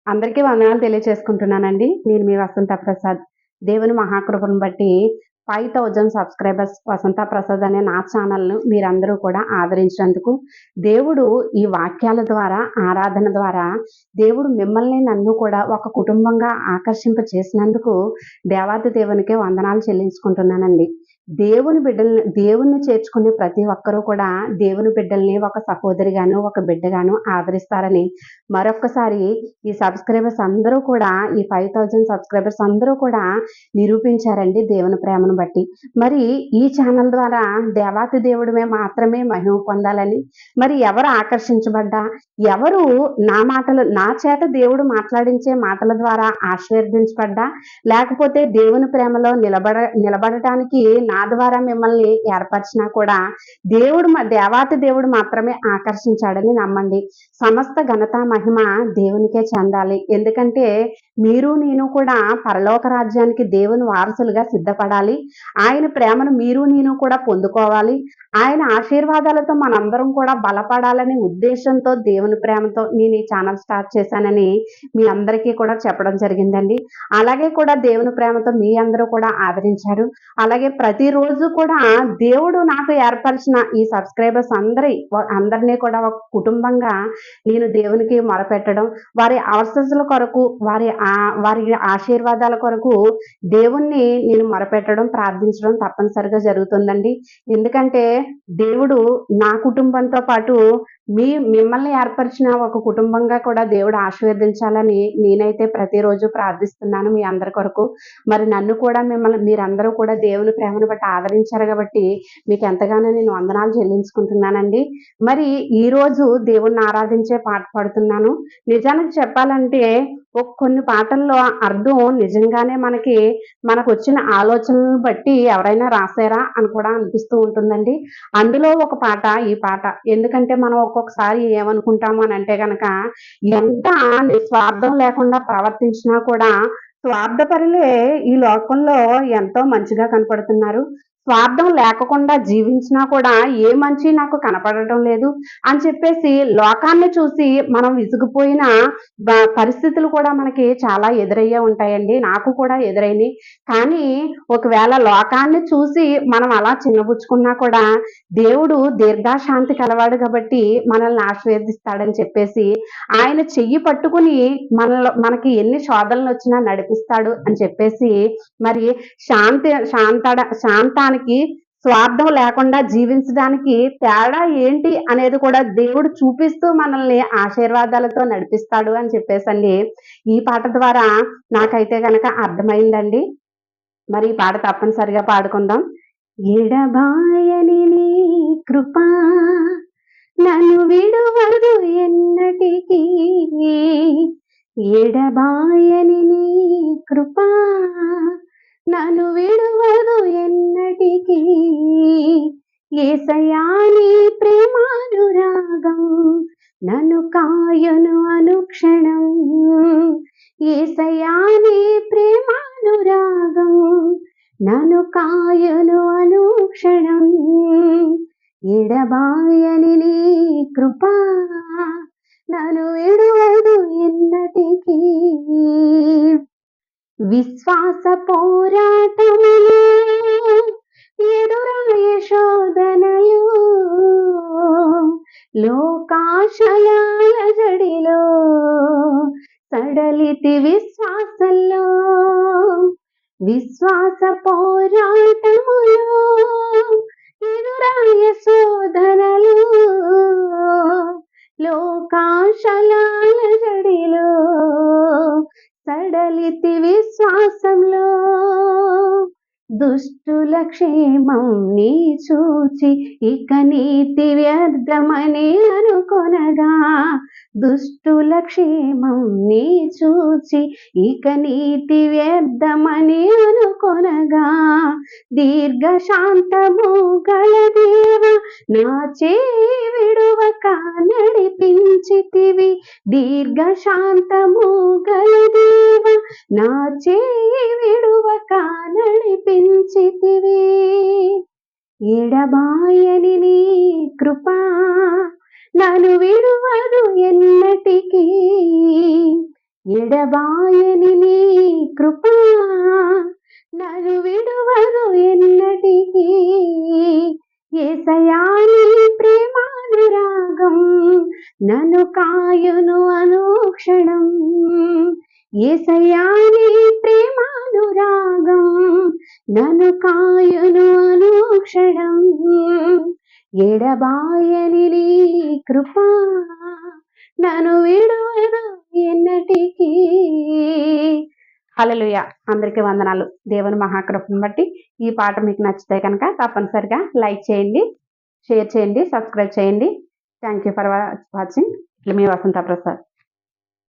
అందరికీ వందనాలు తెలియచేసుకుంటున్నానండి. నేను మీ వసంత ప్రసాద్. దేవుని మహాకృపను బట్టి 5000 సబ్‌స్క్రైబర్స్ వసంత ప్రసాద్ అనే నా ఛానెల్‌ను మీరందరూ కూడా ఆదరించినందుకు, దేవుడు ఈ వాక్యాల ద్వారా, ఆరాధన ద్వారా దేవుడు మిమ్మల్ని, నన్ను కూడా ఒక కుటుంబంగా ఆకర్షింప చేసినందుకు దేవాతి దేవునికే వందనాలు చెల్లించుకుంటున్నానండి. దేవుణ్ణి చేర్చుకునే ప్రతి ఒక్కరూ కూడా దేవుని బిడ్డల్ని ఒక సహోదరిగాను, ఒక బిడ్డగాను ఆదరిస్తారని మరొక్కసారి ఈ సబ్స్క్రైబర్స్ అందరూ కూడా ఈ 5000 సబ్స్క్రైబర్స్ అందరూ కూడా నిరూపించారండి దేవుని ప్రేమను బట్టి. మరి ఈ ఛానల్ ద్వారా దేవాతి దేవుడిమే మాత్రమే మహిమ పొందాలని, మరి ఎవరు ఆకర్షించబడ్డా, ఎవరు నా చేత దేవుడు మాట్లాడించే మాటల ద్వారా ఆశీర్వదించబడ్డా, లేకపోతే దేవుని ప్రేమలో నిలబడటానికి నా ద్వారా మిమ్మల్ని ఏర్పరిచినా కూడా దేవాతి దేవుడు మాత్రమే ఆకర్షించాడని నమ్మండి. సమస్త ఘనత మహిమ దేవునికే చెందాలి. ఎందుకంటే నేను కూడా పరలోక రాజ్యానికి దేవుని వారసులుగా సిద్ధపడాలి. ఆయన ప్రేమను నేను కూడా పొందుకోవాలి. ఆయన ఆశీర్వాదాలతో మనందరం కూడా బలపడాలనే ఉద్దేశంతో దేవుని ప్రేమతో నేను ఈ ఛానల్ స్టార్ట్ చేశానని మీ అందరికీ కూడా చెప్పడం జరిగిందండి. అలాగే కూడా దేవుని ప్రేమతో మీ అందరూ కూడా ఆదరించారు. అలాగే ప్రతిరోజు కూడా దేవుడు నాకు ఏర్పరిచిన ఈ సబ్స్క్రైబర్స్ అందరినీ కూడా ఒక కుటుంబంగా నేను దేవునికి మొరపెట్టడం, వారి అవసరతల కొరకు, వారి ఆశీర్వాదాల కొరకు దేవుణ్ణి నేను మొరపెట్టడం, ప్రార్థించడం తప్పనిసరిగా జరుగుతుందండి. ఎందుకంటే దేవుడు నా కుటుంబంతో పాటు మిమ్మల్ని ఏర్పరిచిన ఒక కుటుంబంగా కూడా దేవుడు ఆశీర్వదించాలని నేనైతే ప్రతిరోజు ప్రార్థిస్తున్నాను మీ అందరి కొరకు. మరి నన్ను కూడా మీరందరూ కూడా దేవుని ప్రేమను బట్టి ఆదరించారు కాబట్టి మీకు ఎంతగానో నేను వందనాలు చెల్లించుకుంటున్నానండి. మరి ఈరోజు దేవుణ్ణి ఆరాధించే పాట పాడుతున్నాను. నిజానికి చెప్పాలంటే కొన్ని పాటల్లో అర్థం నిజంగానే మనకొచ్చిన ఆలోచనలను బట్టి ఎవరైనా రాసారా అని కూడా అనిపిస్తూ ఉంటుందండి. అందులో ఒక పాట ఈ పాట. ఎందుకంటే మనం ఒక్కొక్కసారి ఏమనుకుంటాము అనంటే గనక ఎంత నిస్వార్థం లేకుండా ప్రవర్తించినా కూడా స్వార్థపరులే ఈ లోకంలో ఎంతో మంచిగా కనపడుతున్నారు. స్వార్థం లేకుండా జీవించినా కూడా ఏ మంచి నాకు కనపడటం లేదు అని చెప్పేసి లోకాన్ని చూసి మనం విసిగిపోయిన పరిస్థితులు కూడా మనకి చాలా ఎదురయ్యే ఉంటాయండి. నాకు కూడా ఎదురైనయి. కానీ ఒకవేళ లోకాన్ని చూసి మనం అలా చిన్నబుచ్చుకున్నా కూడా దేవుడు దీర్ఘశాంతి కలవాడు కాబట్టి మనల్ని ఆశీర్వదిస్తాడని చెప్పేసి ఆయన చెయ్యి పట్టుకుని మనకి ఎన్ని శోధనలొచ్చినా నడిపిస్తాడు అని చెప్పేసి మరి శాంతానికి స్వార్థం లేకుండా జీవించడానికి తేడా ఏంటి అనేది కూడా దేవుడు చూపిస్తూ మనల్ని ఆశీర్వాదాలతో నడిపిస్తాడు అని చెప్పేసండి ఈ పాట ద్వారా నాకైతే గనక అర్థమైందండి. మరి ఈ పాట తప్పనిసరిగా పాడుకుందాం. ఎడబాయని నీ కృపా నన్ను విడువదు ఎన్నటికీ, ఎడబాయని నీ కృపా నన్ను విడువదు ఎన్నటికీ, యేసయ్యా నీ ప్రేమానురాగం నన్ను కాయును అనుక్షణం, యేసయ్యా నీ ప్రేమానురాగం నన్ను కాయును అనుక్షణం, ఎడబాయని నీ కృపా నన్ను విడువదు ఎన్నటికీ. విశ్వాస పోరాటములు ఎదురాయ శోధనలు, లోకాశయాల జడిలో సడలితి విశ్వాసంలో, విశ్వాస పోరాటములు ఎదురాయ శోధనలు, లోకాశయాల జడిలో సడలితి విశ్వాసంలో, దుష్టుల క్షేమం నీ చూచి ఇక నీతి వ్యర్థమని అనుకొనగా, దుష్టుల క్షేమం నీ చూచి ఇక నీతి వ్యర్థమని అనుకొనగా, దీర్ఘశాంతము గల దేవ నా చేయి విడువక నడిపించితివి, దీర్ఘశాంతము గల దేవ నా చేయి విడువక నడిపించితివి, ఎడబాయని నీ కృపా నన్ను విడువదు ఎన్నటికీ, ఎడబాయని నీ కృపా నన్ను విడువదు ఎన్నటికీ. యేసయ్యా నీ ప్రేమానురాగం నన్ను కాయును అనుక్షణం. యేసయ్యా నీ ప్రేమానురాగం నన్ను కాయును అనుక్షణం. ఎడబాయని నీ కృపా నన్ను విడువదు ఎన్నటికీ. హల్లెలూయా. అందరికీ వందనాలు. దేవుని మహాకృపను బట్టి ఈ పాట మీకు నచ్చితే కనుక తప్పనిసరిగా లైక్ చేయండి, షేర్ చేయండి, సబ్స్క్రైబ్ చేయండి. Thank you for watching. మీ వసంత ప్రసాద్.